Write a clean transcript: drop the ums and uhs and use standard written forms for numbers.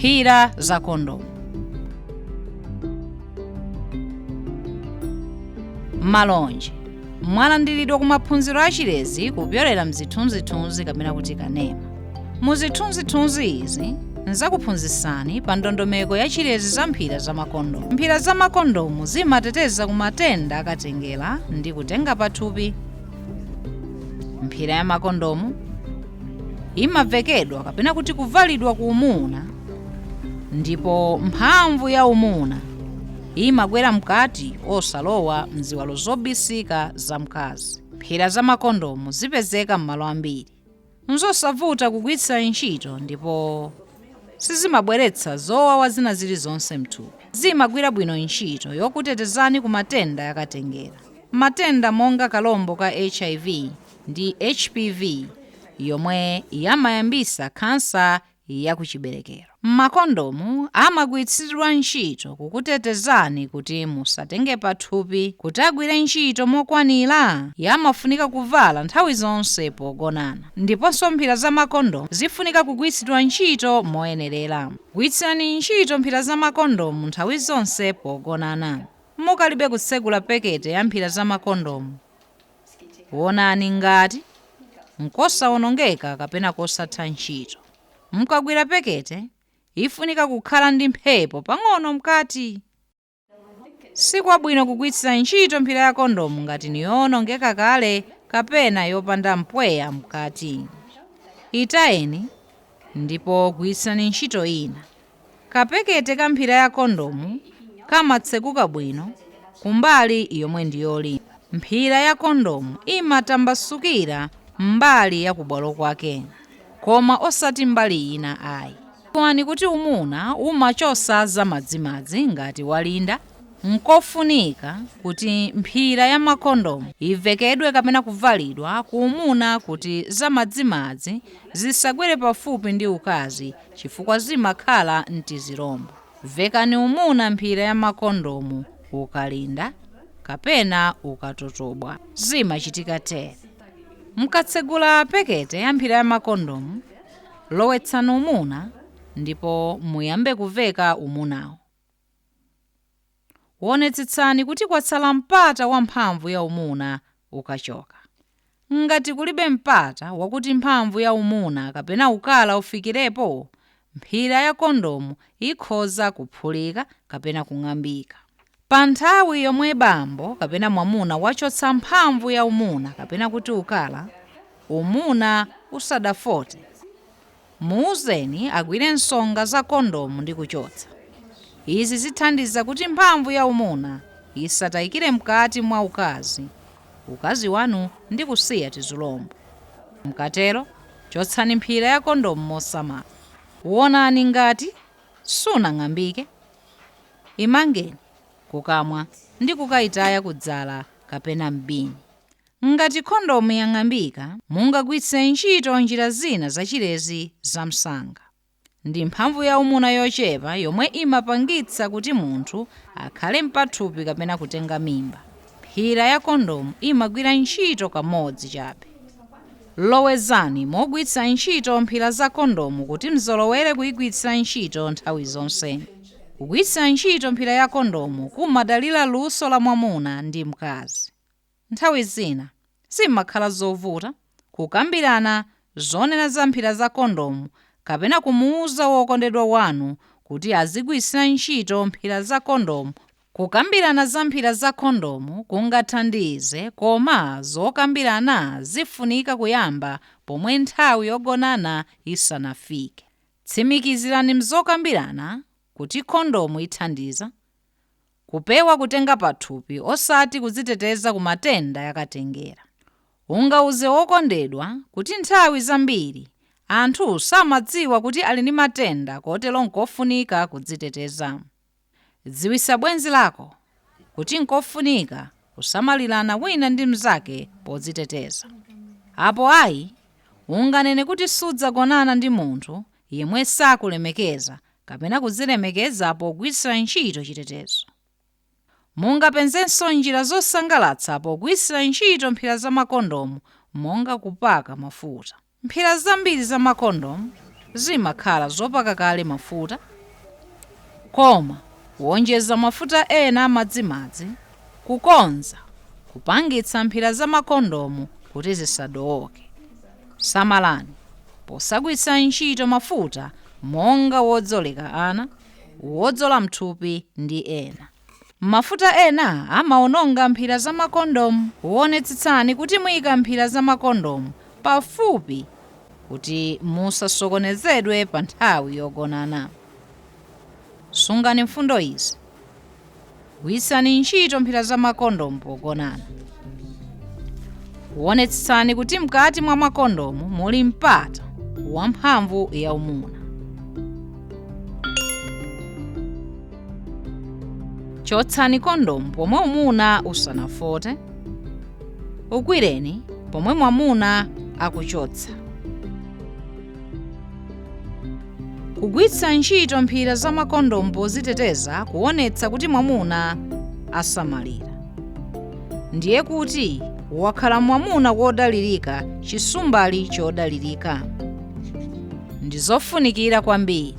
mphira za kondomu. Malonje mwalandiridwa ku maphunziro achilezi kupyolera mzithunzithunzi kapena kuti kanema. Muzithunzithunzi izi nzakuphunzitsani pa ndondomeko ya chilezi za mphira za makondomu. Mphira za makondomu zimateteza ku matenda akatengera ndi kutenga pathupi. Mphira ya makondomu imavekedwa kapena kuti kuvalidwa ku umuna, ndipo mphamvu ya umuna imakwera mkati osalowa mziwalo zobisika za mkazi. Mphira za makondomu zipezeka m'malo ambiri, nzosavuta kugwiritsa ntchito ndipo sizimabweretsa zowawa zina zilizonse mthupi. Zimagwira bwino ntchito yokutetezani ku matenda akatengera. Matenda monga kalombo ka HIV ndi HPV yomwe yamayambisa kansa ya kuchiberekero. Makondomu amagwiritsidwa ntchito kukutetezani kuti musatenge pathupi. Kuti agwire ntchito mokwanira yamafunika kuvala nthawi zonse pogonana, ndiponso mphira za makondomu zifunika kugwiritsidwa ntchito moyenerera. Gwiritsani ntchito mphira za makondomu nthawi zonse pogonana. Mukalibe kutsegula pekete ya mphira za makondomu, wonani ngati nkosawonongeka kapena kosatha ntchito. Mukagwira pekete ifunika kukhala ndi mphepo pang'ono mkati. Sikwabwino kugwiritsa ntchito mphira ya kondomu ngati niyowonongeka kale kapena yopanda mpweya mkati. Itayeni ndipo gwiritsani ntchito ina. Kapekete ka mphira ya kondomu kamatsekuka bwino kumbali yomwe ndiyolimba. Mphira ya kondomu imatambasukira mbali ya kubwalo kwake, koma osati mbali ina ayi. Kwani kuti umuna umachosa za madzimadzi ngati walinda, nkofunika kuti mphira ya makondomu ivekedwe kapena kuvalidwa ku umuna kuti za madzimadzi zisagwere pafupi ndi ukazi chifukwa zimakhala mtizirombo. Vekani umuna mphira ya makondomu ukalinda kapena ukatotobwa. Zimachitika tere. Mukatsegula pekete ya mphira ya makondomu, lowetsani umuna ndipo muyambe kuveka umunawo. Wonetsetsani kuti kwatsala mpata wa mphamvu ya umuna ukachoka. Ngati kulibe mpata wakuti mphamvu ya umuna kapena ukala ufikirepo, mphira ya kondomu ikhoza kuphulika kapena kung'ambika. Pa nthawi yomwe bambo kapena mwamuna wachotsa mphamvu ya umuna kapena kuti ukala, umuna usadafote, muuzeni agwire nsonga za kondomu ndi kuchotsa. Izi zithandiza kuti mphamvu ya umuna isatayikire mkati mwa ukazi wanu ndi kusiya tizilombo. Mkatero chotsani mphira ya kondomu mosamala. Wonani ngati sunang'ambike, imangeni kukamwa ndi kukayitaya kudzala kapena mbini. Ngati kondomu yang'ambika, mungagwiritse ntchito njira zina zachilezi za msanga. Ndi mphamvu ya umuna yochepa yomwe imapangitsa kuti munthu akhale mpathupi kapena kutenga mimba. Mphira ya kondomu imagwira ntchito kamodzi chabe. Lowezani mogwiritsa ntchito mphira za kondomu kuti mzolowere kuyigwiritsa ntchito nthawi zonse. Kugwiritsa ntchito mphira ya kondomu kumadalira luso la mwamuna ndi mkazi. Nthawi zina simakhala zovuta kukambirana zonena za mphira za kondomu kapena kumuuza wokondedwa wanu kuti azigwiritsa ntchito mphira za kondomu. Kukambirana za mphira za kondomu kungathandize, koma zokambirana zifunika kuyamba pomwe nthawi yogonana isanafike. Tsimikizirani mzokambirana kuti kondomu ithandiza kupewa kutenga pathupi osati kudziteteza ku matenda yakatengera. Ungauze wokondedwa kuti nthawi zambiri anthu samadziwa kuti ali ndi matenda kotero nkofunika kudziteteza. Dziwisa bwenzi lako kuti nkofunika kusamalirana wina ndi mnzake podziteteza. Apo ayi unganene kuti sudzagonana ndi munthu yemwe sakulemekeza kapena kudzilemekeza pogwiritsa ntchito chitetezo. Mungapenzenso njira zosangalatsa pogwiritsa ntchito mphira za makondomu monga kupaka mafuta. Mphira zambiri za makondomu zimakhala zopaka kale mafuta koma kuwonjeza mafuta ena amadzimadzi, kukonza, kupangitsa mphira za makondomu kuti zisadowoke. Samalani posagwiritsa ntchito mafuta monga wodzoleka ana, wodzola mthupi ndi ena. Mafuta ena amawononga mphira za makondomu. Wonetsetsani kuti muyika mphira za makondomu pafupi kuti musasokonezedwe pa nthawi yogonana. Sungani mfundo izi. Gwiritsani ntchito mphira za makondomu pogonana. Wonetsetsani kuti mkati mwa makondomu muli mpata wamphamvu yaumuna. Chotsani kondomu pomwe umuna usanafote. Ugwireni pomwe mwamuna akuchotsa. Kugwiritsa ntchito mphira za makondomu poziteteza kuonetsa kuti mwamuna asamalira. Ndiye kuti wakhala mwamuna wodalirika, chisumbali chodalirika. Ndi zofunikira kwambiri